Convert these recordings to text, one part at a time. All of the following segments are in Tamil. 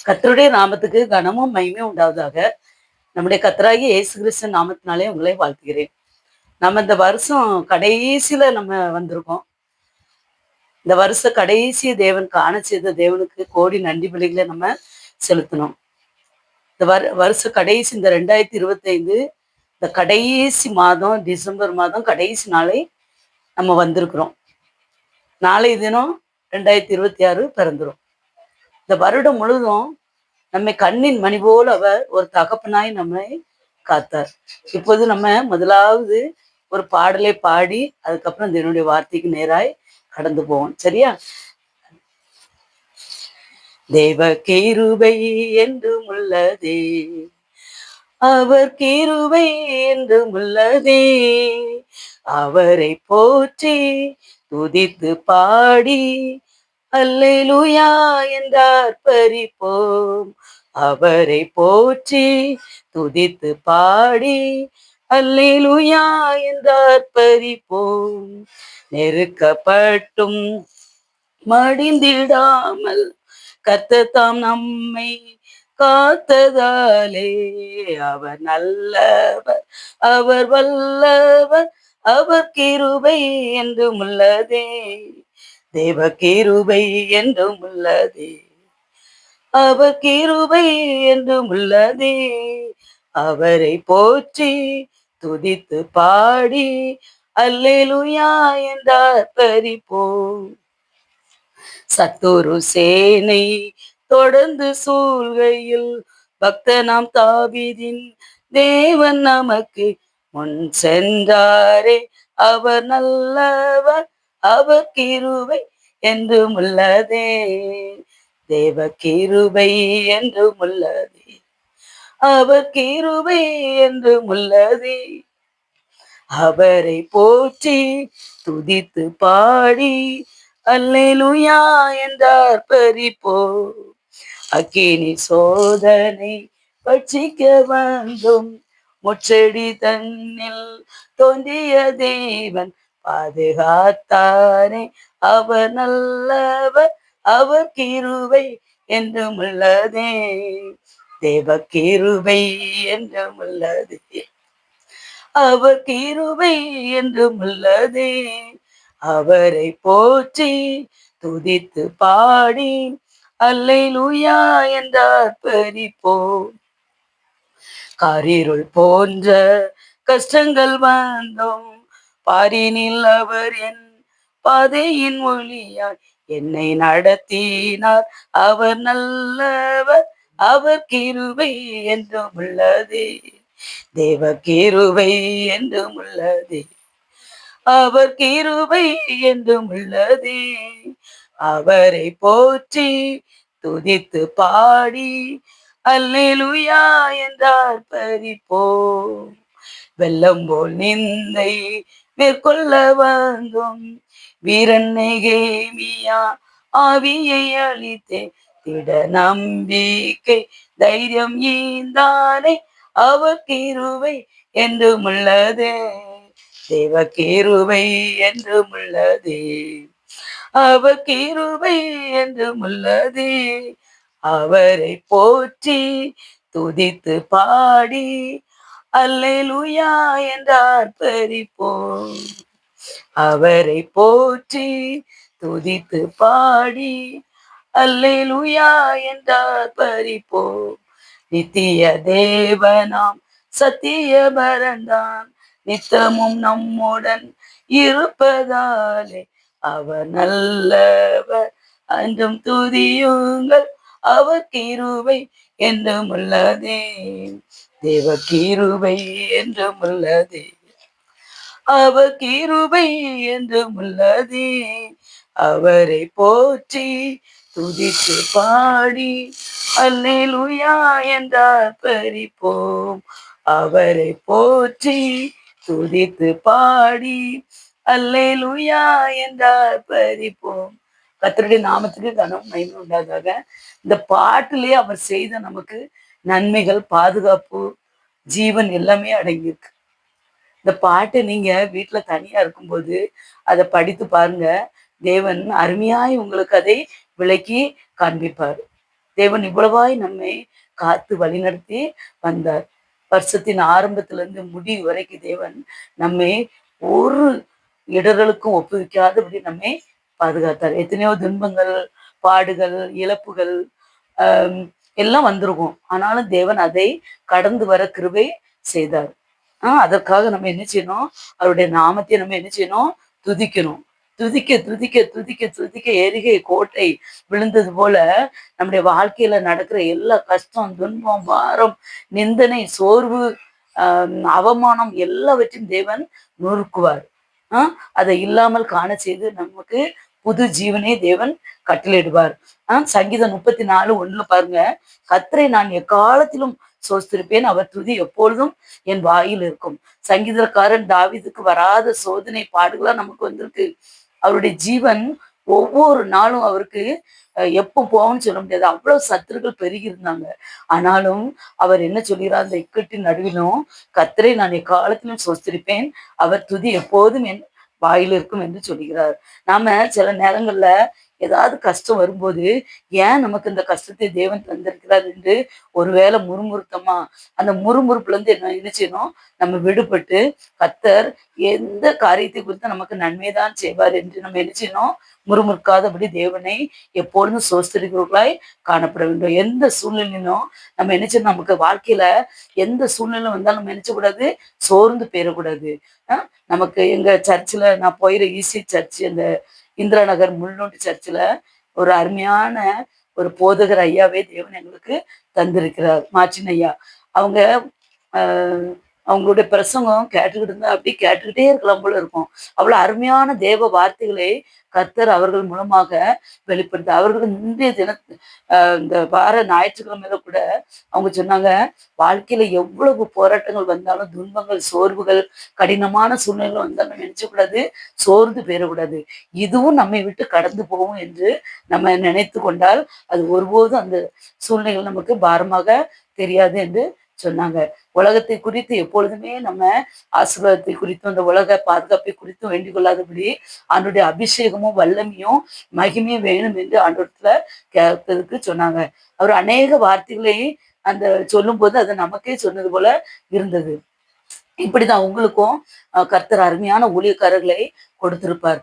கர்த்தருடைய நாமத்துக்கு கனமும் மகிமையும் உண்டாவதாக. நம்முடைய கர்த்தராகிய இயேசு கிறிஸ்து நாமத்தினாலே உங்களை வாழ்த்துகிறேன். நம்ம இந்த வருஷம் கடைசியில நம்ம வந்திருக்கோம். இந்த வருஷ கடைசி தேவன் காண செய்த தேவனுக்கு கோடி நன்றி பலிகளை நம்ம செலுத்தணும். இந்த வருஷ கடைசி இந்த 2025 இந்த கடைசி மாதம் டிசம்பர் மாதம் கடைசி நாளை நம்ம வந்திருக்கிறோம். நாளை தினம் 2026 பிறந்துரும். இந்த வருடம் முழுதும் நம்மை கண்ணின் மணி போல் அவர் ஒரு தகப்பனாய் நம்மை காத்தார். இப்போது நம்ம முதலாவது ஒரு பாடலை பாடி அதுக்கப்புறம் என்னுடைய வார்த்தைக்கு நேராய் கடந்து போவோம். சரியா? தேவ கிருபை என்றும் உள்ளதே, அவர் கிருபை என்றும் உள்ளதே, அவரை போற்றி துதித்து பாடி அல்லேலூயா என்றார் பரிப்போம். அவரை போற்றி துதித்து பாடி அல்லேலூயா என்றார் பரிப்போம். நெருக்கப்பட்டும் மடிந்திடாமல் கர்த்தர் தாம் நம்மை காத்ததாலே அவர் நல்லவர், அவர் வல்லவர், அவர் கிருபை என்றும் உள்ளதே, தேவ கிருபை என்றும் உள்ளதே, அவர் கிருபை என்றும் உள்ளதே, அவரை போற்றி துதித்து பாடி அல்லேலூயா என்றார் பரிப்போம். சத்துரு சேனை தொடர்ந்து சூழ்கையில் பக்தனாம் தாவீதின் தேவன் நமக்கு முன் சென்றாரே, அவர் நல்லவர், அவர் கிருபை என்றும் உள்ளதே, தேவ கிருபை என்றும் உள்ளதே, அவர் கிருபை என்றும் உள்ளதே, அவரை போற்றி துதித்து பாடி அல்லேலூயா என்றார் பரிப்போம். அக்கினி சோதனை பட்சிக்க வந்தும் முச்செடி தன்னில் தோன்றிய தேவன் பாதுகாத்தாரே, அவர் நல்லவர், அவர் கிருபை என்றும் உள்ளதே, தேவ கிருபை என்றும் உள்ளதே, அவர் கிருபை என்றும் உள்ளதே, அவரை போற்றி துதித்து பாடி அல்லேலூயா என்றார் பரிப்போம். காரிருள் போன்ற கஷ்டங்கள் வந்தும் பாரினில் அவர் என் பாதையின் ஒளியாய் என்னை நடத்தினார், அவர் நல்லவர், அவர் கிருபை என்றும் உள்ளதே, தேவ கிருபை என்றும் உள்ளதே, அவர் கிருபை என்றும் உள்ளதே, அவரை போற்றி துதித்து பாடி அல்லேலூயா என்றார் பரிப்போம். வெள்ளம் போல் நிந்தை மேற்கொள்ள வந்தும் வீரன் நெகேமியா ஆவியை அளித்தே திட நம்பிக்கை தைரியம் ஈந்தானே, அவர் கிருபை என்றும் உள்ளதே, தேவ கிருபை என்றும் உள்ளதே, அவர் கிருபை என்றும் உள்ளதே, அவரை போற்றி துதித்து பாடி அல்லேலூயா என்றார் பரிப்போம். அவரை போற்றி துதித்து பாடி அல்லேலூயா என்றார் பரிப்போம். நித்திய தேவனாம் சத்திய பரந்தான் நித்தமும் நம்முடன் இருப்பதாலே அவர் நல்லவர், அன்றும் துதியுங்கள், அவர் கிருபை என்றும் உள்ளதே, தேவ கிருபை என்றும் உள்ளதே, அவர் கிருபை என்றும் உள்ளதே, அவரை போற்றி துதித்து பாடி அல்லேலூயா என்றார் பரிப்போம். அவரை போற்றி துதித்து பாடி அல்லேலூயா என்றார் பரிப்போம். கர்த்தருடைய நாமத்துக்கு கனம் மகிமை உண்டாதாக. இந்த பாட்டிலே அவர் செய்த நமக்கு நன்மைகள், பாதுகாப்பு, ஜீவன் எல்லாமே அடங்கியிருக்கு. இந்த பாட்டை நீங்க வீட்டுல தனியா இருக்கும்போது அதை படித்து பாருங்க. தேவன் அருமையாய் உங்களுக்கு அதை விளக்கி காண்பிப்பார். தேவன் இவ்வளவாய் நம்மை காத்து வழிநடத்தி வந்தார். வருஷத்தின் ஆரம்பத்துல இருந்து முடிவு வரைக்கும் தேவன் நம்மை ஒரு இடர்களுக்கும் ஒப்புவிக்காதபடி நம்மை பாதுகாத்தார். எத்தனையோ துன்பங்கள், பாடுகள், இழப்புகள் ஆஹ் எல்லாம் வந்திருக்கும். ஆனாலும் தேவன் அதை கடந்து வர கிருபை செய்தார். அதற்காக நம்ம என்ன செய்யணும்? அவருடைய நாமத்தை நம்ம என்ன செய்யணும்? துதிக்கணும். துதிக்க துதிக்க துதிக்க துதிக்க எரிகை கோட்டை விழுந்தது போல நம்முடைய வாழ்க்கையில நடக்கிற எல்லா கஷ்டம், துன்பம், பாரம், நிந்தனை, சோர்வு, அவமானம் எல்லாவற்றையும் தேவன் நொறுக்குவார். அதை இல்லாமல் காண செய்து நமக்கு புது ஜீவனை தேவன் கட்டளையிடுவார். சங்கீதம் 34:1 பாருங்க, கர்த்தரை நான் எக்காலத்திலும் சோஸ்திருப்பேன், அவர் துதி எப்பொழுதும் என் வாயில் இருக்கும். சங்கீதக்காரன் தாவீதுக்கு வராத சோதனை பாடுகளா நமக்கு வந்திருக்கு. அவருடைய ஜீவன் ஒவ்வொரு நாளும் அவருக்கு எப்போ போகும்னு சொல்ல முடியாது, அவ்வளவு சத்துருக்கள் பெருகி இருந்தாங்க. ஆனாலும் அவர் என்ன சொல்கிறார்? அந்த இக்கட்டின் நடுவிலும் கர்த்தரை நான் எக்காலத்திலும் சோஸ்திருப்பேன், அவர் துதி எப்போதும் என் வாயில் இருக்கும் என்று சொல்கிறார். நாம சில நேரங்கள்ல ஏதாவது கஷ்டம் வரும்போது ஏன் நமக்கு இந்த கஷ்டத்தை தேவன் தந்திருக்கிறார் என்று ஒருவேளை முறுமுறுத்தமா, அந்த முறுமுறுப்புல இருந்து என்ன செய்யணும்? நம்ம விடுபட்டு கர்த்தர் எந்த காரியத்தை குறித்து நமக்கு நன்மைதான் செய்வார் என்று நம்ம என்ன செய்யணும்? முறுமுறுக்காதபடி தேவனை எப்பொழுதும் சோஸ்திரிகளாய் காணப்பட வேண்டும். எந்த சூழ்நிலையிலும் நம்ம என்ன செய்யணும்? நமக்கு வாழ்க்கையில எந்த சூழ்நிலை வந்தாலும் நம்ம நினைச்சக்கூடாது, சோர்ந்து போயிடக்கூடாது. நமக்கு எங்க சர்ச்சில் நான் போயிற ஈசி சர்ச், அந்த இந்திரா நகர் முள்ளுண்டி சர்ச்சில் ஒரு அருமையான ஒரு போதகர் ஐயாவே தேவன் எங்களுக்கு தந்திருக்கிறார், மார்ட்டின் ஐயா. அவங்க அவங்களுடைய பிரசங்கம் கேட்டுக்கிட்டு இருந்தா அப்படி கேட்டுக்கிட்டே இருக்கலாம் போல இருக்கும். அவ்வளவு அருமையான தேவ வார்த்தைகளை கர்த்தர் அவர்கள் மூலமாக வெளிப்படுத்த. அவர்கள் இன்றைய இந்த வார ஞாயிற்றுக்கிழமையில கூட அவங்க சொன்னாங்க, வாழ்க்கையில எவ்வளவு போராட்டங்கள் வந்தாலும், துன்பங்கள், சோர்வுகள், கடினமான சூழ்நிலைகள் வந்தாலும் நினைச்சக்கூடாது, சோர்ந்து போயிடக்கூடாது. இதுவும் நம்மை விட்டு கடந்து போகும் என்று நம்ம நினைத்து கொண்டால் அது ஒருபோதும் அந்த சூழ்நிலைகள் நமக்கு பாரமாக தெரியாது என்று சொன்னாங்க. உலகத்தை குறித்து எப்பொழுதுமே நம்ம ஆசீர்வாதத்தை குறித்தும் அந்த உலக பாதுகாப்பை குறித்தும் வேண்டிக் கொள்ளாதபடி அவனுடைய அபிஷேகமும் வல்லமையும் மகிமையும் வேணும் என்று ஆண்டவரத்துல கேட்கறதுக்கு சொன்னாங்க. அவர் அநேக வார்த்தைகளை அந்த சொல்லும் போது அது நமக்கே சொன்னது போல இருந்தது. இப்படிதான் உங்களுக்கும் கர்த்தர் அருமையான ஊழியக்காரர்களை கொடுத்திருப்பார்.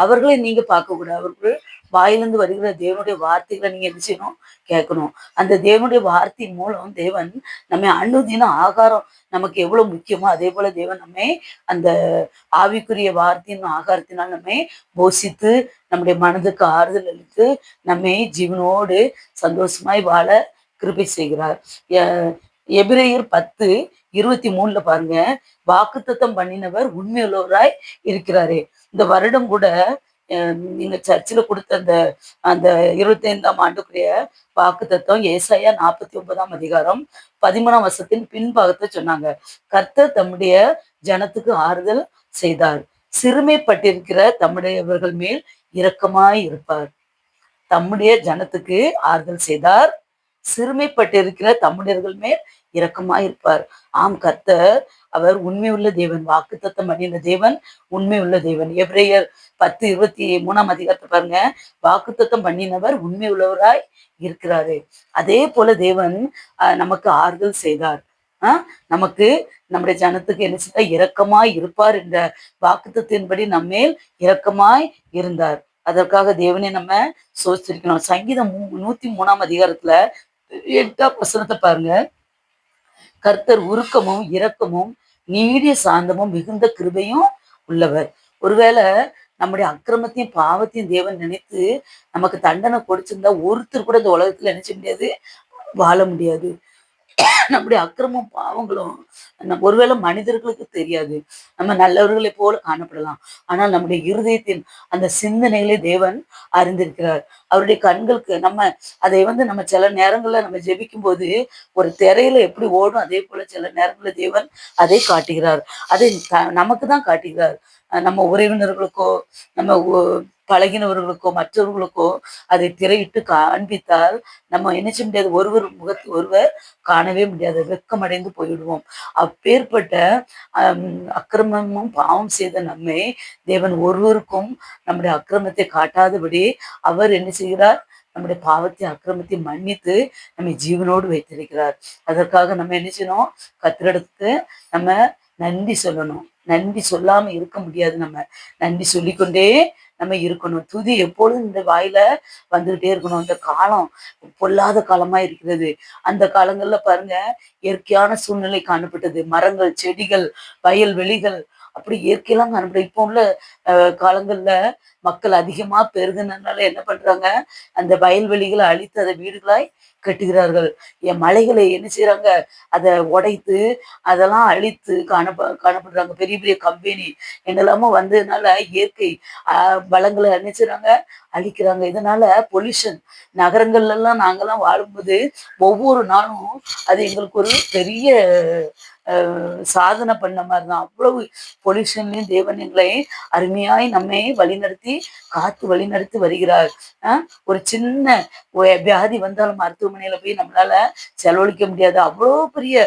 அவர்களை நீங்க பார்க்க கூடாது. அவர்கள் வாயிலிருந்து வருகிற தேவனுடைய வார்த்தைகளை நீங்க என்ன செய்யணும்? கேட்கணும். அந்த தேவனுடைய வார்த்தையின் மூலம் தேவன் நம்மை அனுதின ஆகாரம் நமக்கு எவ்வளவு முக்கியமோ அதே போல தேவன் நம்மை அந்த ஆவிக்குரிய வார்த்தையின் ஆகாரத்தினால் நம்மை போஷித்து நம்முடைய மனதுக்கு ஆறுதல் அளித்து நம்மை ஜீவனோடு சந்தோஷமாய் வாழ கிருபை செய்கிறார். எபிரேயர் 10:23 பாருங்க, வாக்குத்தத்தம் பண்ணினவர் உண்மையுள்ளவராய் இருக்கிறாரே. இந்த வருடம் கூட நீங்க சர்ச்சில் கொடுத்த அந்த அந்த 25ஆம் ஆண்டுக்குரிய வாக்குத்தத்தம் ஏசாயா 49 13 பின்பாகத்தை சொன்னாங்க. கர்த்தர் தம்முடைய ஜனத்துக்கு ஆறுதல் செய்தார், சிறுமைப்பட்டிருக்கிற தம்முடையவர்கள் மேல் இரக்கமாய் இருப்பார். தம்முடைய ஜனத்துக்கு ஆறுதல் செய்தார், சிறுமைப்பட்டிருக்கிற தம்முடையவர்கள் மேல் இரக்கமாய் இருப்பார். ஆம், கர்த்தர் அவர் உண்மை உள்ள தேவன், வாக்குத்தத்தம் பண்ணின தேவன், உண்மை உள்ள தேவன். எபிரேயர் 10:23 பாருங்க, வாக்குத்தத்தம் பண்ணினவர் உண்மை உள்ளவராய் இருக்கிறாரு. அதே போல தேவன் நமக்கு ஆறுதல் செய்தார். நமக்கு நம்முடைய ஜனத்துக்கு என்ன செய்தார்? இரக்கமாய் இருப்பார் என்ற வாக்குத்தத்தின்படி நம்மேல் இரக்கமாய் இருந்தார். அதற்காக தேவனை நம்ம சோதிச்சிருக்கணும். சங்கீதம் 103 8 பாருங்க, கர்த்தர் உருக்கமும் இரக்கமும் நீடிய சாந்தமும் மிகுந்த கிருபையும் உள்ளவர். ஒருவேளை நம்முடைய அக்கிரமத்தையும் பாவத்தையும் தேவன் நினைத்து நமக்கு தண்டனை கொடுத்திருந்தா ஒருத்தர் கூட இந்த உலகத்துல நினைச்ச முடியாது, வாழ முடியாது. நம்முடைய அக்கிரமும் பாவங்களும் ஒருவேளை மனிதர்களுக்கு தெரியாது, நம்ம நல்லவர்களை போல காணப்படலாம். ஆனால் நம்முடைய இருதயத்தின் அந்த சிந்தனைகளை தேவன் அறிந்திருக்கிறார். அவருடைய கண்களுக்கு நம்ம அதை நம்ம சில நேரங்கள்ல நம்ம ஜெபிக்கும் போது ஒரு திரையில எப்படி ஓடும் அதே போல சில நேரங்கள்ல தேவன் அதை காட்டுகிறார். அதை நமக்கு தான் காட்டுகிறார். நம்ம உறவினர்களுக்கோ நம்ம பழகினவர்களுக்கோ மற்றவர்களுக்கோ அதை திரையிட்டு காண்பித்தால் நம்ம என்ன செய்ய முடியாது? ஒருவர் முகத்தை ஒருவர் காணவே முடியாது, வெக்கமடைந்து போய்விடுவோம். அப்பேற்பட்ட அக்கிரமமும் பாவம் செய்த நம்மை தேவன் ஒருவருக்கும் நம்முடைய அக்கிரமத்தை காட்டாதபடி அவர் என்ன செய்கிறார்? நம்முடைய பாவத்தை அக்கிரமத்தை மன்னித்து நம்மை ஜீவனோடு வைத்திருக்கிறார். அதற்காக நம்ம என்ன செய்யணும்? கர்த்தரிடத்துக்கு நம்ம நன்றி சொல்லணும். நன்றி சொல்லாம இருக்க முடியாது. நம்ம நன்றி சொல்லிக்கொண்டே நம்ம இருக்கணும். துதி எப்பொழுதும் இந்த வாயில வந்துகிட்டே இருக்கணும். இந்த காலம் பொல்லாத காலமா இருக்கிறது. அந்த காலங்கள்ல பாருங்க, இயற்கையான சூழ்நிலை காணப்பட்டது. மரங்கள், செடிகள், வயல்வெளிகள் அப்படி இயற்கையெல்லாம் காணப்படும். இப்போ உள்ள காலங்கள்ல மக்கள் அதிகமா பெருகுனதுனால என்ன பண்றாங்க? அந்த வயல்வெளிகளை அழித்து அதை வீடுகளாய் கட்டுகிறார்கள். என் மலைகளை என்ன செய்றாங்க? அதை உடைத்து அதெல்லாம் அழித்து காணப்படுறாங்க. பெரிய பெரிய கம்பெனி என்னெல்லாமோ வந்ததுனால இயற்கை வளங்களை என்ன செய்றாங்க? அழிக்கிறாங்க. இதனால பொல்யூஷன் நகரங்கள்ல எல்லாம் நாங்கெல்லாம் வாழும்போது ஒவ்வொரு நாளும் அது எங்களுக்கு ஒரு பெரிய சாதனை பண்ண மாதிரிதான். அவ்வளவு பொல்யூஷன்லயும் தேவன் எங்களை அருமையாய் நம்மை வழிநடத்தி காத்து வழிநடத்தி வருகிறார். ஒரு சின்ன வியாதி வந்தாலும் மருத்துவமனையில போய் நம்மளால செலவழிக்க முடியாது. அவ்வளோ பெரிய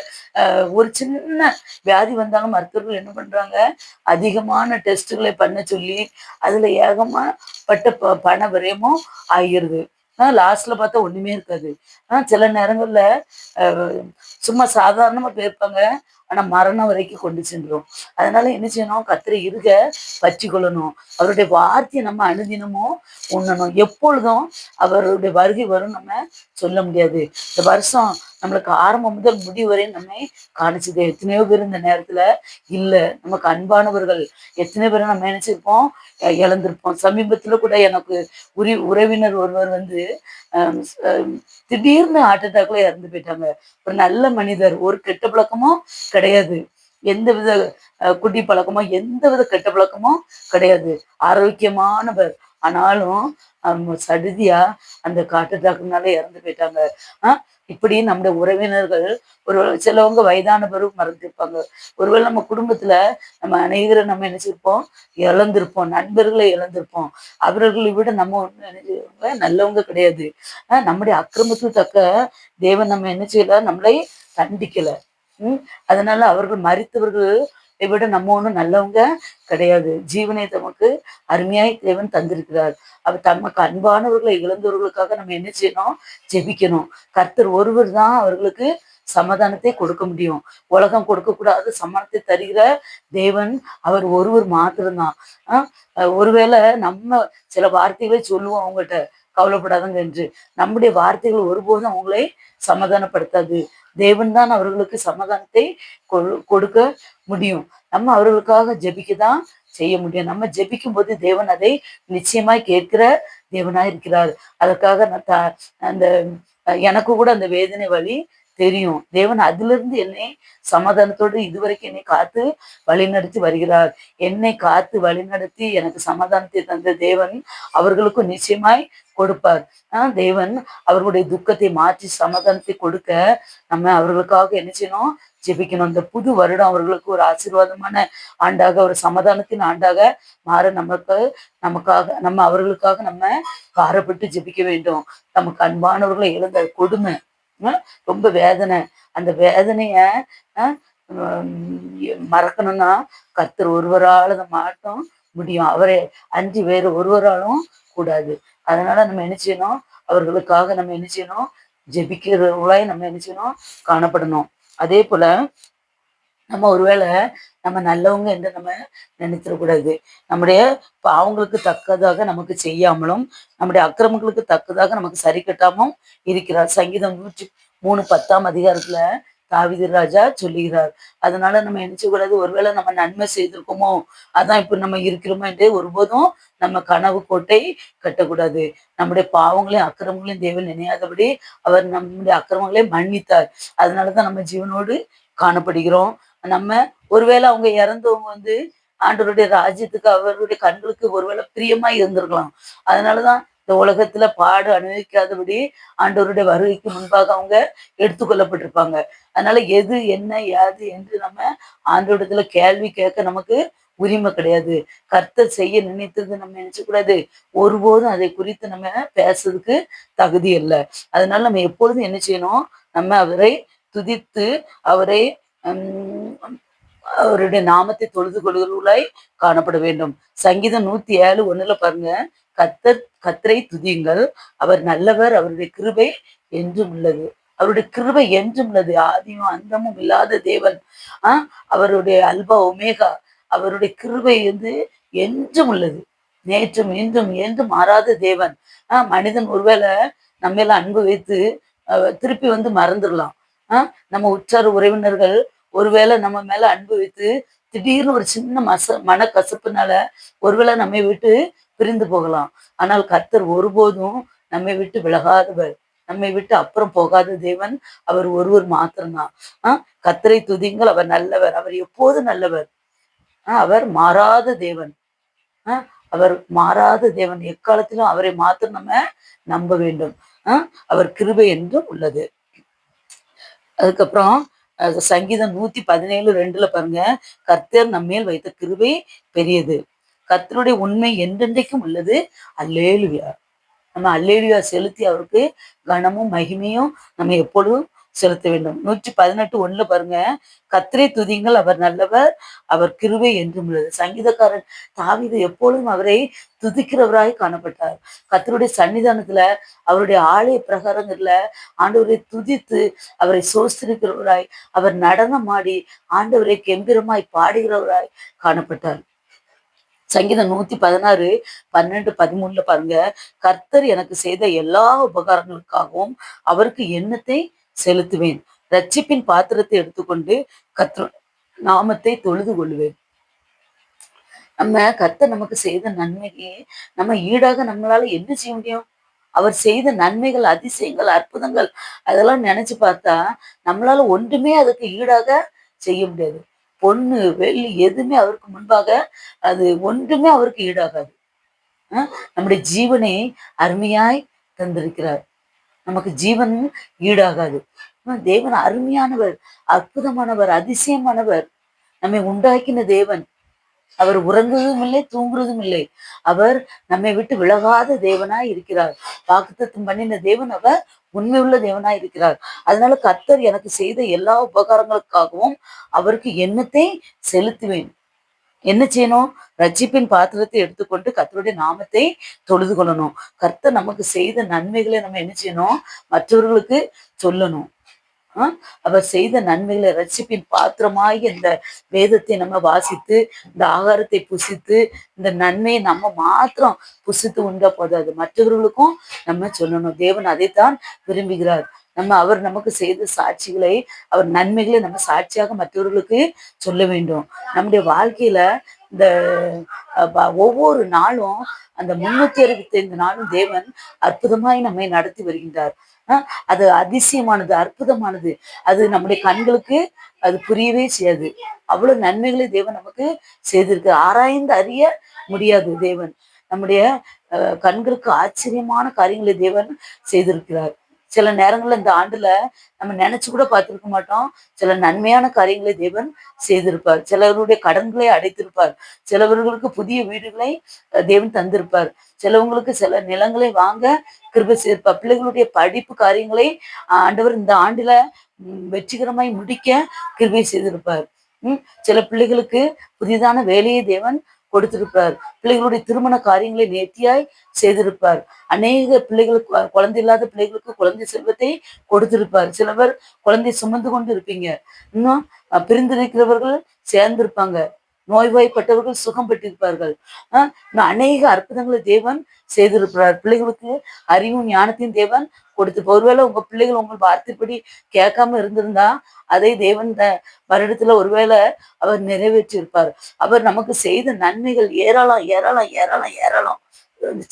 ஒரு சின்ன வியாதி வந்தாலும் மருத்துவர்கள் என்ன பண்றாங்க? அதிகமான டெஸ்ட்டுகளை பண்ண சொல்லி அதுல ஏகப்பட்ட பண விரயமும் ஆகிருது. லாஸ்ட்ல பார்த்தா ஒண்ணுமே இருக்காது. சில நேரங்கள்ல சும்மா சாதாரணமா போயிருப்பாங்க. ஆனா மரணம் வரைக்கும் கொண்டு சென்றோம். அதனால என்ன செய்யணும்? கர்த்தரை இருக பற்றி கொள்ளணும். அவருடைய வார்த்தையை நம்ம அனுதினமும் உண்ணணும். எப்பொழுதும் அவருடைய வருகை வரும் நம்ம சொல்ல முடியாது. இந்த வருஷம் நம்மளுக்கு ஆரம்பம் முதல் முடிவு வரை நம்மை காணிச்சது. எத்தனையோ பேர் இந்த நேரத்துல இல்ல. நமக்கு அன்பானவர்கள் எத்தனை பேரை நம்ம நினைச்சிருப்போம், இழந்திருப்போம். சமீபத்துல கூட எனக்கு உறவினர் ஒருவர் வந்து திடீர்னு ஹார்ட் அட்டாக்ல இறந்து போயிட்டாங்க. ஒரு நல்ல மனிதர், ஒரு கெட்ட பழக்கமும் கிடையாது. எந்த வித குடி பழக்கமோ எந்த வித கெட்ட பழக்கமும் கிடையாது. ஆரோக்கியமானவர். ஆனாலும் சடுதியா அந்த ஹார்ட் அட்டாக்னால இறந்து போயிட்டாங்க. இப்படி நம்முடைய உறவினர்கள் ஒரு சிலவங்க வயதானவரும் மறந்துருப்பாங்க. ஒருவேளை நம்ம குடும்பத்துல நம்ம அநேகரை நம்ம நினைச்சிருப்போம், இழந்திருப்போம், நண்பர்களை இழந்திருப்போம். அவர்களை விட நம்ம ஒண்ணு நினைச்சவங்க நல்லவங்க கிடையாது. நம்முடைய அக்கிரமத்துக்கு தக்க தேவன் நம்ம என்ன செய்யல? நம்மளை தண்டிக்கல. அதனால அவர்கள் மரித்தவர்கள் விட நம்ம ஒண்ணும் நல்லவங்க கிடையாது. ஜீவனை தமக்கு அருமையாய் தேவன் தந்திருக்கிறார். அவர் தமக்கு அன்பானவர்களை இழந்தவர்களுக்காக நம்ம என்ன செய்யணும்? ஜெபிக்கணும். கர்த்தர் ஒருவர் தான் அவர்களுக்கு சமாதானத்தை கொடுக்க முடியும். உலகம் கொடுக்க கூடாத சமாதானத்தை தருகிற தேவன் அவர் ஒருவர் மாத்திரம்தான். ஒருவேளை நம்ம சில வார்த்தைகளை சொல்லுவோம் அவங்ககிட்ட, கவலைப்படாதங்க என்று. நம்முடைய வார்த்தைகள் ஒருபோதும் அவங்களை சமாதானப்படுத்தாது. தேவன் தான் அவர்களுக்கு சமாதானத்தை கொடுக்க முடியும். நம்ம அவர்களுக்காக ஜெபிக்கதான் செய்ய முடியும். நம்ம ஜெபிக்கும் போது தேவன் அதை நிச்சயமாய் கேட்கிற தேவனாய் இருக்கிறார். அதற்காக அந்த எனக்கு கூட அந்த வேதனை வழி தெரியும். தேவன் அதுல இருந்து என்னை சமாதானத்தோடு இதுவரைக்கும் என்னை காத்து வழிநடத்தி வருகிறார். என்னை காத்து வழிநடத்தி எனக்கு சமாதானத்தை தந்த தேவன் அவர்களுக்கும் நிச்சயமாய் கொடுப்பார். தேவன் அவர்களுடைய துக்கத்தை மாற்றி சமாதானத்தை கொடுக்க நம்ம அவர்களுக்காக என்ன செய்யணும்? ஜெபிக்கணும். இந்த புது வருடம் அவர்களுக்கு ஒரு ஆசீர்வாதமான ஆண்டாக, ஒரு சமாதானத்தின் ஆண்டாக மாற நம்ம அவர்களுக்காக நம்ம பாரப்பட்டு ஜெபிக்க வேண்டும். நமக்கு அன்பானவர்களை இழந்த கொடுமை ரொம்ப வேதனை. அந்த வேதனைய மறக்கணும்னா கர்த்தர் ஒருவரால் அதை மாட்டும் முடியும். அவரை அன்றி வேறு ஒருவராலும் கூடாது. அதனால நம்ம என்ன செய்யணும்? அவர்களுக்காக நம்ம என்ன செய்யணும்? ஜெபிக்கிறவர்களாய் நம்ம என்ன செய்யணும்? காணப்படணும். அதே போல நம்ம ஒருவேளை நம்ம நல்லவங்க என்று நம்ம நினைச்சிடக்கூடாது. நம்முடைய பாவங்களுக்கு தக்கதாக நமக்கு செய்யாமலும் நம்முடைய அக்கிரமங்களுக்கு தக்கதாக நமக்கு சரி கட்டாமலும் இருக்கிறார். சங்கீதம் 103:10 தாவீது ராஜா சொல்லுகிறார். அதனால நம்ம நினைச்சக்கூடாது, ஒருவேளை நம்ம நன்மை செய்திருக்கோமோ அதான் இப்ப நம்ம இருக்கிறோமோ என்று ஒருபோதும் நம்ம கனவு கோட்டை கட்டக்கூடாது. நம்முடைய பாவங்களையும் அக்கிரமங்களையும் தேவன் நினையாதபடி அவர் நம்முடைய அக்கிரமங்களை மன்னித்தார். அதனாலதான் நம்ம ஜீவனோடு காணப்படுகிறோம். நம்ம ஒருவேளை அவங்க இறந்தவங்க வந்து ஆண்டவருடைய ராஜ்யத்துக்கு அவருடைய கண்களுக்கு ஒருவேளை பிரியமா இருந்திருக்கலாம். அதனாலதான் இந்த உலகத்துல பாடு அனுபவிக்காதபடி ஆண்டவருடைய வருகைக்கு முன்பாக அவங்க எடுத்துக்கொள்ளப்பட்டிருப்பாங்க. அதனால எது என்ன யாது என்று நம்ம ஆண்டவரிடத்துல கேள்வி கேட்க நமக்கு உரிமை கிடையாது. கர்த்தர் செய்ய நினைத்தது நம்ம நினைச்சக்கூடாது. ஒருபோதும் அதை குறித்து நம்ம பேசுறதுக்கு தகுதி இல்லை. அதனால நம்ம எப்பொழுதும் என்ன செய்யணும்? நம்ம அவரை துதித்து அவரை அவருடைய நாமத்தை தொழுது கொள்கிறவர்களாய் காணப்பட வேண்டும். சங்கீதம் 107:1 பாருங்க, கத்தரை துதியுங்கள், அவர் நல்லவர், அவருடைய கிருபை என்றும் உள்ளது. அவருடைய கிருபை என்றும் உள்ளது. ஆதியும் அந்தமும் இல்லாத தேவன். அவருடைய அல்பா ஒமேகா, அவருடைய கிருபை என்றும் உள்ளது. நேற்றும் இன்றும் என்றும் மாறாத தேவன். மனிதன் ஒருவேளை நம்ம மேல அன்பு வைத்து திருப்பி மறந்துடலாம். நம்ம உற்றார் உறவினர்கள் ஒருவேளை நம்ம மேல அன்பு வைத்து திடீர்னு ஒரு சின்ன மனக்கசப்புனால ஒருவேளை நம்மை விட்டு பிரிந்து போகலாம். ஆனால் கர்த்தர் ஒருபோதும் நம்மை விட்டு விலகாதவர், நம்மை விட்டு அப்புறம் போகாத தேவன் அவர் ஒருவர் மாத்திரம்தான். கர்த்தரை துதிங்கள், அவர் நல்லவர், அவர் எப்போதும் நல்லவர். அவர் மாறாத தேவன். அவர் மாறாத தேவன். எக்காலத்திலும் அவரை மாத்திரம் நம்ம நம்ப வேண்டும். அவர் கிருபை என்றும் உள்ளது. அதுக்கப்புறம் சங்கீதம் 117:2 பாருங்க, கர்த்தர் நம்மேல் வைத்த கிருபை பெரியது, கர்த்தருடைய உண்மை என்றென்றைக்கும் உள்ளது. அல்லேலுயா. நம்ம அல்லேலுயா செலுத்தி அவருக்கு கனமும் மகிமையும் நம்ம எப்பொழுதும் செலுத்த வேண்டும். 118:1 பாருங்க, கர்த்தரை துதிங்கள், அவர் நல்லவர், அவர் கிருபை என்றும் உள்ளது. சங்கீதக்காரன் தாவீது எப்பொழுதும் அவரை துதிக்கிறவராய் காணப்பட்டார். கர்த்தருடைய சன்னிதானத்துல, அவருடைய ஆலய பிரகாரங்கள்ல ஆண்டவரை துதித்து அவரை சோஸ்திரிக்கிறவராய், அவர் நடனமாடி ஆண்டவரை கெம்பீரமாய் பாடுகிறவராய் காணப்பட்டார். சங்கீதம் 116:12-13 பாருங்க, கர்த்தர் எனக்கு செய்த எல்லா உபகாரங்களுக்காகவும் அவருக்கு எண்ணத்தை செலுத்துவேன், ரட்சிப்பின் பாத்திரத்தை எடுத்துக்கொண்டு கர்த்தர் நாமத்தை தொழுது கொள்வேன். நம்ம கர்த்தர் நமக்கு செய்த நன்மைக்கு நம்ம ஈடாக நம்மளால என்ன செய்ய முடியும்? அவர் செய்த நன்மைகள், அதிசயங்கள், அற்புதங்கள் அதெல்லாம் நினைச்சு பார்த்தா நம்மளால ஒன்றுமே அதுக்கு ஈடாக செய்ய முடியாது. பொண்ணு வெள்ளி எதுவுமே அவருக்கு முன்பாக அது ஒன்றுமே அவருக்கு ஈடாகாது. நம்முடைய ஜீவனை அருமையாய் தந்திருக்கிறார். நமக்கு ஜீவன் ஈடாகாது. தேவன் அருமையானவர், அற்புதமானவர், அதிசயமானவர், நம்மை உண்டாக்கின தேவன். அவர் உறங்குவதும் இல்லை, தூங்குறதும் இல்லை. அவர் நம்மை விட்டு விலகாத தேவனாய் இருக்கிறார். வாக்குத்தத்தம் பண்ணின தேவன் அவர் உண்மை உள்ள தேவனாய் இருக்கிறார். அதனால கர்த்தர் எனக்கு செய்த எல்லா உபகாரங்களுக்காகவும் அவருக்கு எண்ணத்தை செலுத்துவேன். என்ன செய்யணும்? ரட்சிப்பின் பாத்திரத்தை எடுத்துக்கொண்டு கர்த்தருடைய நாமத்தை தொழுது கொள்ளணும். கர்த்தர் நமக்கு செய்த நன்மைகளை நம்ம என்ன செய்யணும்? மற்றவர்களுக்கு சொல்லணும். அவர் செய்த நன்மைகளை, ரட்சிப்பின் பாத்திரமாகி இந்த வேதத்தை நம்ம வாசித்து, இந்த ஆகாரத்தை புசித்து, இந்த நன்மையை நம்ம மாத்திரம் புசித்து உண்டா போதாது, மற்றவர்களுக்கும் நம்ம சொல்லணும். தேவன் அதைத்தான் விரும்புகிறார். அவர் நமக்கு செய்த சாட்சிகளை, அவர் நன்மைகளை நம்ம சாட்சியாக மற்றவர்களுக்கு சொல்ல வேண்டும். நம்முடைய வாழ்க்கையில இந்த ஒவ்வொரு நாளும், அந்த 365 நாளும் தேவன் அற்புதமாய் நம்மை நடத்தி வருகின்றார். அது அதிசயமானது, அற்புதமானது. அது நம்முடைய கண்களுக்கு அது புரியவே செய்யாது. அவ்வளவு நன்மைகளை தேவன் நமக்கு செய்திருக்கு. ஆராய்ந்து அறிய முடியாது தேவன். நம்முடைய கண்களுக்கு ஆச்சரியமான காரியங்களை தேவன் செய்திருக்கிறார். சில நேரங்கள்ல இந்த ஆண்டுல நம்ம நினைச்சு கூட பார்த்திருக்க மாட்டோம். சில நன்மையான காரியங்களை தேவன் செய்திருப்பார். சிலருடைய கடன்களை அடைத்திருப்பார். சிலவர்களுக்கு புதிய வீடுகளை தேவன் தந்திருப்பார். சிலவங்களுக்கு சில நிலங்களை வாங்க கிருபை செய்திருப்பார். பிள்ளைகளுடைய படிப்பு காரியங்களை ஆண்டவர் இந்த ஆண்டுல வெற்றிகரமாய் முடிக்க கிருபை செய்திருப்பார். சில பிள்ளைகளுக்கு புதிதான வேலையை தேவன் கொடுத்திருப்பார். பிள்ளைகளுடைய திருமண காரியங்களை நேர்த்தியாய் செய்திருப்பார். அநேக பிள்ளைகள், குழந்தை இல்லாத பிள்ளைகளுக்கு குழந்தை செல்வத்தை கொடுத்திருப்பார். சிலவர் குழந்தை சுமந்து கொண்டு இருப்பீங்க. இன்னும் பிரிந்திருக்கிறவர்கள் சேர்ந்திருப்பாங்க. நோய்வாய்ப்பட்டவர்கள் சுகம் பெற்றிருப்பார்கள். இன்னும் அநேக அற்புதங்களை தேவன் செய்திருக்கிறார். பிள்ளைகளுக்கு அறிவும் ஞானத்தையும் தேவன் கொடுத்து, ஒருவேளை உங்க பிள்ளைகள் உங்கள் வார்த்தைப்படி கேட்காம இருந்திருந்தா அதை தேவன் வருடத்துல ஒருவேளை அவர் நிறைவேற்றி இருப்பார். அவர் நமக்கு செய்த நன்மைகள் ஏராளம் ஏராளம் ஏராளம் ஏராளம்.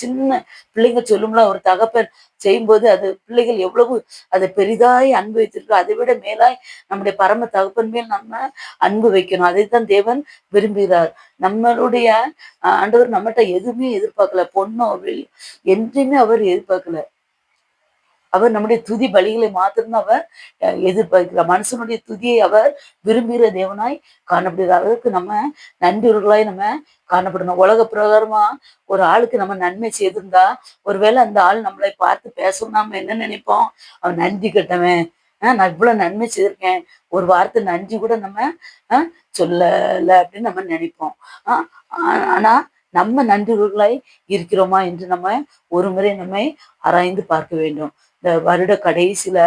சின்ன பிள்ளைங்க சொல்லும்ல, ஒரு தகப்பன் செய்யும்போது அது பிள்ளைகள் எவ்வளவு அதை பெரிதாய் அன்பு வைத்திருக்கோ, அதை விட மேலாய் நம்முடைய பரம தகப்பன் மேல் நம்ம அன்பு வைக்கணும். அதைத்தான் தேவன் விரும்புகிறார். நம்மளுடைய ஆண்டவர் நம்மகிட்ட எதுவுமே எதிர்பார்க்கல. பொண்ணோ என்றையுமே அவர் எதிர்பார்க்கல. அவர் நம்முடைய துதி பலிகளை மாத்திரம் அவர் எதிர்பார்க்கிறார். மனுஷனுடைய துதியை அவர் விரும்புகிற தேவனாய் காணப்படுகிறார். அதற்கு நம்ம நன்றியவர்களாய் நம்ம காணப்படணும். உலக பிரகாரமா ஒரு ஆளுக்கு நம்ம நன்மை செய்திருந்தா, ஒருவேளை அந்த ஆள் நம்மளை பார்த்து பேசணும், நம்ம என்ன நினைப்போம்? அவன் நன்றி கட்டவன், நான் இவ்வளவு நன்மை செய்திருக்கேன், ஒரு வார்த்தை நன்றி கூட நம்ம சொல்லல அப்படின்னு நம்ம நினைப்போம். ஆஹ் ஆனா நம்ம நன்றிகளாய் இருக்கிறோமா என்று நம்ம ஒரு முறை நம்மை ஆராய்ந்து பார்க்க வேண்டும். இந்த வருட கடைசியில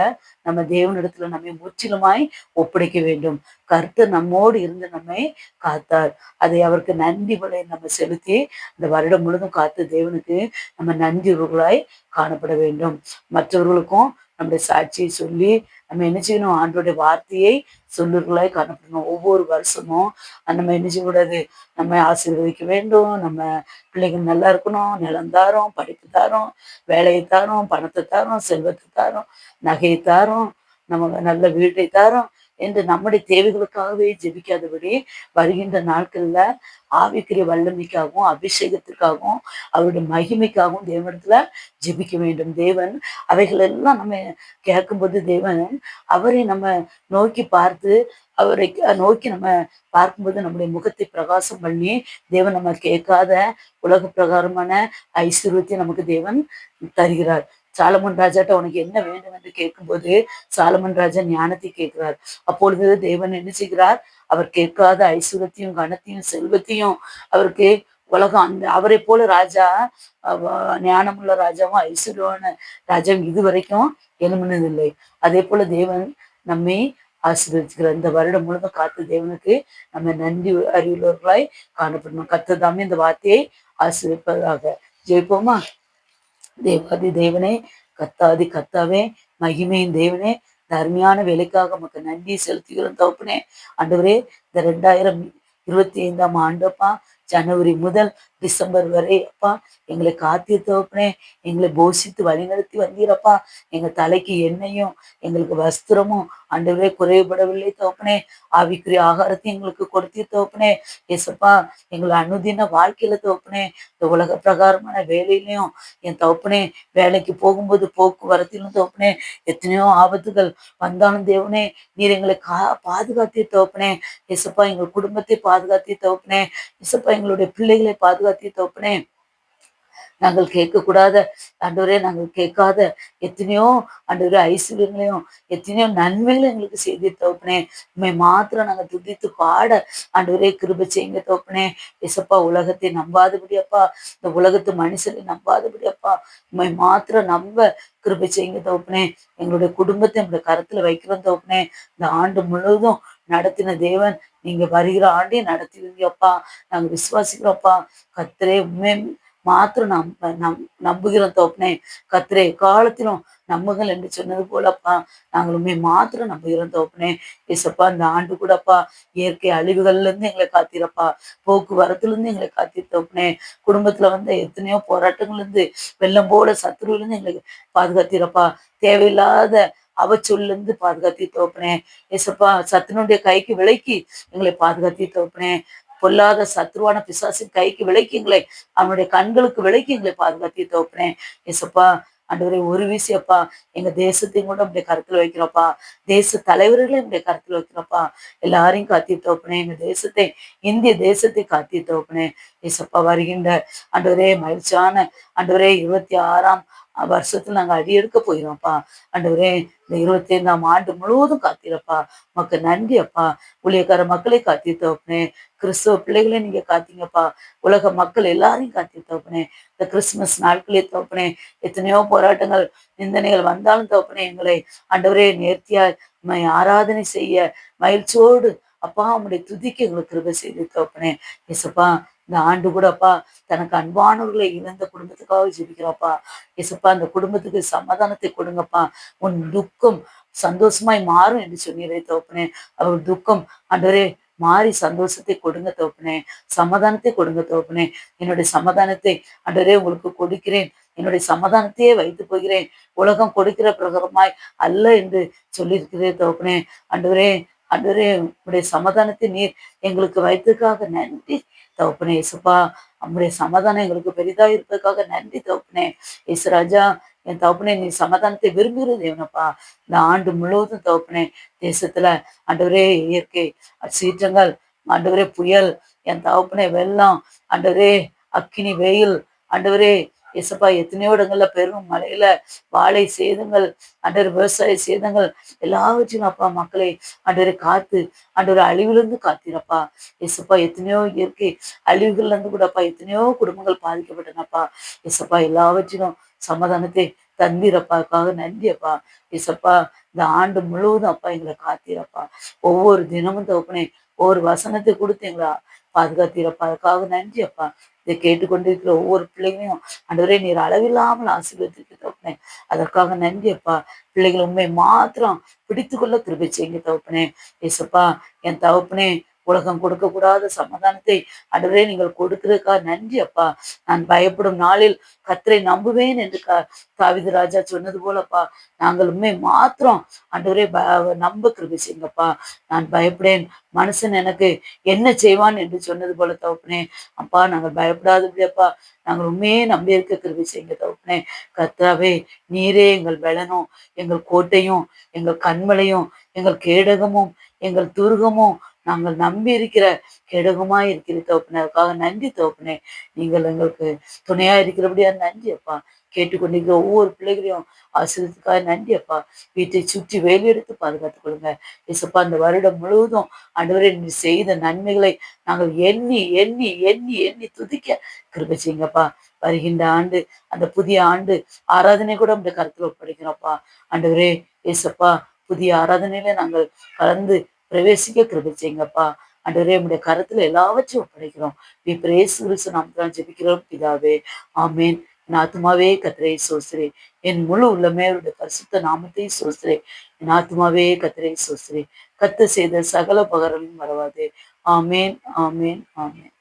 நம்ம தேவனிடத்துல நம்மை முற்றிலுமாய் ஒப்படைக்க வேண்டும். கர்த்தர் நம்மோடு இருந்து நம்மை காத்தார். அதை அவருக்கு நன்றி பலி நம்ம செலுத்தி இந்த வருடம் முழுதும் காத்த தேவனுக்கு நம்ம நன்றியுள்ளவர்களாய் காணப்பட வேண்டும். மற்றவர்களுக்கும் நம்முடைய சாட்சியை சொல்லி நம்ம என்ன செய்யணும்? ஆண்டோடைய வார்த்தையை சொல்லுர்களாய் காணப்படணும். ஒவ்வொரு வருஷமும் நம்ம என்ன செய்யக்கூடாது? நம்ம ஆசீர்வதிக்க வேண்டும். நம்ம பிள்ளைகள் நல்லா இருக்கணும், நிலம் தாரோம், படிப்பு தாரோம், வேலையை தாரோம், பணத்தை தாரோம், செல்வத்தை தாரோம், நகையை தாரோம், நம்ம நல்ல வீட்டை தாரோம் என்று நம்முடைய தேவைகளுக்காகவே ஜெபிக்காதபடி வருகின்ற நாட்கள்ல ஆவிக்குரிய வல்லமைக்காகவும் அபிஷேகத்திற்காகவும் அவருடைய மகிமைக்காகவும் தேவனிடத்துல ஜெபிக்க வேண்டும். தேவன் அவைகள் எல்லாம் நம்ம கேட்கும்போது தேவன் அவரை நம்ம நோக்கி பார்த்து அவரை நோக்கி நம்ம பார்க்கும்போது நம்முடைய முகத்தை பிரகாசம் பண்ணி தேவன் நம்ம கேட்காத உலக பிரகாரமான ஐஸ்வர்யத்தை நமக்கு தேவன் தருகிறார். சாலமன் ராஜாட்ட உனக்கு என்ன வேண்டும் என்று கேட்கும்போது சாலமன் ராஜா ஞானத்தை கேட்கிறார். அப்பொழுது தேவன் என்ன செய்கிறார்? அவர் கேட்காத ஐஸ்வர்யத்தையும் கனத்தையும் செல்வத்தையும் அவருக்கு உலகம் அந்த அவரை போல ராஜா ஞானமுள்ள ராஜாவும் ஐஸ்வர்யமான ராஜாவும் இதுவரைக்கும் எழுமினதில்லை. அதே போல தேவன் நம்மை ஆசீர்வதிக்கிறார். இந்த வருடம் முழுவதும் காத்த தேவனுக்கு நம்ம நன்றி அறிவுள்ளவர்களாய் காணப்படணும். கர்த்தர் தாமே இந்த வார்த்தையை ஆசீர்வதிப்பதாக. ஜெயிப்போமா? தேவாதி தேவனே, கத்தாதி கத்தாவே, மகிமையின் தேவனே, இந்த அருமையான வேலைக்காக நமக்கு நன்றி செலுத்துகிறோம் தகப்பனே. ஆண்டவரே, இந்த 2025ஆம் ஆண்டப்பா, ஜனவரி முதல் டிசம்பர் வரை அப்பா எங்களை காத்தீர் தகப்பனே. எங்களை போஷித்து வழிநடத்தி வந்தீரப்பா. எங்க தலைக்கு எண்ணெயும் எங்களுக்கு வஸ்திரமும் ஆண்டவரே குறைவுபடவில்லை தகப்பனே. ஆவிக்குரிய ஆகாரத்தையும் எங்களுக்கு கொடுத்தீர் தகப்பனே. ஏசப்பா, எங்களை அனுதின வாழ்க்கையில தகப்பனே, இந்த உலக பிரகாரமான வேலையிலையும் என் தகப்பனே, வேலைக்கு போகும்போது போக்குவரத்திலும் தகப்பனே எத்தனையோ ஆபத்துகள் வந்தாலும் தேவனே நீர் எங்களை பாதுகாத்தீர் தகப்பனே. ஏசப்பா, எங்கள் குடும்பத்தை பாதுகாத்தீர் தகப்பனே. ஏசப்பா, எங்களுடைய பிள்ளைகளை பாதுகாத்தீர் தகப்பனே. நாங்கள் கேட்கக்கூடாத ஆண்டவரே, நாங்கள் கேட்காத எத்தனையோ ஆண்டவரே ஐஸ்வர்யங்களையும் எத்தனையோ நன்மைகளும் எங்களுக்கு செய்து தகப்பனே. உண்மை மாத்திரம் நாங்கள் துதித்து பாட ஆண்டவரே கிருபை செய்யுங்க தகப்பனே. எசப்பா, உலகத்தை நம்பாதபடி அப்பா, இந்த உலகத்து மனுஷரை நம்பாதபடி அப்பா, உண்மை மாத்திரம் நம்ப கிருபை செய்யுங்க தகப்பனே. எங்களுடைய குடும்பத்தை எங்களுடைய கருத்துல வைக்கிறோம் தகப்பனே. இந்த ஆண்டு முழுவதும் நடத்தின தேவன் நீங்க வருகிற ஆண்டையும் நடத்துவீங்கப்பா. நாங்க விசுவாசிக்கிறோம்ப்பா. கர்த்தரே, உண்மை மாத்திரம் நம்புகிறோம் தகப்பனே. கர்த்தரே, காலத்திலும் நம்புங்கள் என்று சொன்னது போலப்பா நாங்களுமே மாத்திரம் நம்புகிறோம் தகப்பனே. ஏசப்பா, இந்த ஆண்டு கூடப்பா இயற்கை அழிவுகள்ல இருந்து எங்களை காத்தீரப்பா. போக்குவரத்துல இருந்து எங்களை காத்தீர் தகப்பனே. குடும்பத்துல வந்து எத்தனையோ போராட்டங்கள்ல இருந்து வெள்ளம் போல சத்துருவில இருந்து எங்களுக்கு பாதுகாத்தீரப்பா. தேவையில்லாத அவச்சொல்ல இருந்து பாதுகாத்தீர் தகப்பனே. ஏசப்பா, சத்துனுடைய கைக்கு விலக்கி எங்களை பாதுகாத்தீர் தகப்பனே. பொல்லாத சத்ருவான பிசாசின் கைக்கு விலக்கிங்களை அவனுடைய கண்களுக்கு விலக்கி எங்களை பாதுகாத்தி தோப்புனேன். ஏசப்பா, ஆண்டவரே, ஒரு வீசியப்பா எங்க தேசத்தையும் கூட அப்படியே கருத்துல வைக்கிறோப்பா. தேச தலைவர்களையும் இப்படிய கருத்துல வைக்கிறோப்பா. எல்லாரையும் காத்தி தோப்புனேன். எங்க தேசத்தை, இந்திய தேசத்தை காத்தி தோப்புனேன். ஏசப்பா, வருகின்ற ஆண்டவரே மகிழ்ச்சியான ஆண்டவரே 26ஆம் வருஷத்துல நாங்க அடி எடுக்க போயிரோம்ப்பா. ஆண்டவரே, இந்த 25ஆம் ஆண்டு முழுவதும் காத்திரப்பா. மக்கள் நன்றி அப்பா. ஊழியக்கார மக்களை காத்தி தோப்புனே. கிறிஸ்துவ பிள்ளைகளை நீங்க காத்தீங்கப்பா. உலக மக்கள் எல்லாரையும் காத்தி தோப்புனே. இந்த கிறிஸ்துமஸ் நாட்களே தோப்புனே, எத்தனையோ போராட்டங்கள் நிந்தனைகள் வந்தாலும் தோப்புனே, எங்களை ஆண்டவரே நேர்த்தியா ஆராதனை செய்ய மகிழ்ச்சியோடு அப்பா உங்களுடைய துதிக்கு எங்களுக்கு கிருபை செய்து தோப்புனே. ஏசப்பா, இந்த ஆண்டு கூட அப்பா தனக்கு அன்பானவர்களை இழந்த குடும்பத்துக்காக ஜெபிக்கிறப்பா. ஏசப்பா, அந்த குடும்பத்துக்கு சமாதானத்தை கொடுங்கப்பா. உன் துக்கம் சந்தோஷமாய் மாறும் என்று சொன்னீரே தோப்புனே. அவர் துக்கம் ஆண்டவரே மாறி சந்தோஷத்தை கொடுங்க தோப்புனே. சமாதானத்தை கொடுங்க தோப்புனே. என்னுடைய சமாதானத்தை ஆண்டவரே உங்களுக்கு கொடுக்கிறேன், என்னுடைய சமாதானத்தையே வைத்து போகிறேன், உலகம் கொடுக்கிற பிரகாரமாய் அல்ல என்று சொல்லியிருக்கிறே தோப்புனே. ஆண்டவரே, ஆண்டவரே, உங்களுடைய சமாதானத்தை நீர் எங்களுக்கு வைத்ததுக்காக நன்றி தகப்பனே. இயேசுப்பா, நம்முடைய சமாதானம் எங்களுக்கு பெரிதா இருப்பதற்காக நன்றி தகப்பனே. இயேசுராஜா, என் தகப்பனே, நீ சமாதானத்தை விரும்புகிற தேவனப்பா. இந்த ஆண்டு முழுவதும் தகப்பனே தேசத்துல ஆண்டவரே இயற்கை சீற்றங்கள், ஆண்டவரே புயல், என் தகப்பனே வெள்ளம், ஆண்டவரே அக்கினி வெயில், ஆண்டவரே ஏசப்பா எத்தனையோ இடங்கள்ல பெரும் மழையில வாழை சேதங்கள், ஆண்டவரே விவசாய சேதங்கள் எல்லாவற்றையும் அப்பா மக்களை ஆண்டவரே காத்து ஆண்டவரே அழிவிலிருந்து காத்தீரப்பா. ஏசப்பா எத்தனையோ இயற்கை அழிவுகள்ல இருந்து கூடப்பா எத்தனையோ குடும்பங்கள் பாதிக்கப்பட்டனப்பா. ஏசப்பா எல்லாவற்றிலும் சமாதானத்தை தந்தீரப்பா. அதுக்காக நன்றி அப்பா. ஏசப்பா இந்த ஆண்டு முழுவதும் அப்பா எங்களை காத்தீரப்பா. ஒவ்வொரு தினமும் தகப்பனே ஒவ்வொரு வசனத்தை கொடுத்து எங்களை பாதுகாத்தீரப்பா. அதுக்காக நன்றி அப்பா. இதை கேட்டுக்கொண்டிருக்கிற ஒவ்வொரு பிள்ளைகளையும் ஆண்டவரே நீர் அளவில்லாமல் ஆசீர்வதித்து தகப்பனே. அதற்காக நன்றி அப்பா. பிள்ளைகள் உண்மை மாத்திரம் பிடித்துக்கொள்ள கிருபை செய்யுங்க தகப்பனே. ஏசப்பா என் தகப்பனே உலகம் கொடுக்கக்கூடாத சமாதானத்தை ஆண்டவரே நீங்கள் கொடுக்கிறதுக்காக நன்றி அப்பா. நான் பயப்படும் நாளில் கர்த்தரை நம்புவேன் என்று தாவீது ராஜா சொன்னது போலப்பா நாங்கள் உண்மை மாத்திரம் ஆண்டவரே நம்ப கிருபை செய்யுங்கப்பா. நான் பயப்படேன், மனுஷன் எனக்கு என்ன செய்வான் என்று சொன்னது போல தகப்பனே. அப்பா நாங்கள் பயப்படாதபடியப்பா நாங்கள் உண்மையே நம்பி இருக்க கிருபை செய்யுங்க தகப்பனே. கர்த்தாவே நீரே எங்கள் பலனும் எங்கள் கோட்டையும் எங்கள் கண்மலையும் எங்கள் கேடகமும் எங்கள் துருகமும் நாங்கள் நம்பி இருக்கிற கேடகமாய் இருக்கிற தகப்பனே. அதுக்காக நன்றி தகப்பனே. நீங்கள் எங்களுக்கு துணையா இருக்கிறபடியா நன்றி அப்பா. கேட்டுக்கொண்டிருக்கிற ஒவ்வொரு பிள்ளைகளையும் ஆசீர்வதிக்காக நன்றி அப்பா. வீட்டை சுற்றி வேலி எடுத்து பாதுகாத்துக் கொள்ளுங்க இசப்பா. அந்த வருடம் முழுவதும் ஆண்டவரே நீ செய்த நன்மைகளை நாங்கள் எண்ணி எண்ணி எண்ணி எண்ணி துதிக்க கிருபை செய்யுங்கப்பா. வருகின்ற ஆண்டு அந்த புதிய ஆண்டு ஆராதனை கூட நம்முடைய கருத்துல ஒப்படைக்கிறோம்ப்பா. ஆண்டவரே ஏசப்பா புதிய ஆராதனையில நாங்கள் கலந்து பிரவேசிக்க கிருபை செய்யுங்கப்பா. ஆண்டவரே நம்முடைய கருத்துல எல்லாவற்றையும் ஒப்படைக்கிறோம். இயேசு கிறிஸ்து நாமத்தினால் ஜெபிக்கிறோம் பிதாவே. ஆமேன். என் ஆத்துமாவே கர்த்தரை ஸ்தோத்திரி. என் முழு உள்ளமே அவருடைய பரிசுத்த நாமத்தை ஸ்தோத்திரி. என் ஆத்துமாவே கர்த்தரை ஸ்தோத்திரி. கர்த்தர் செய்த சகல உபகாரங்களும் மறவாதே. ஆமேன் ஆமேன் ஆமேன்.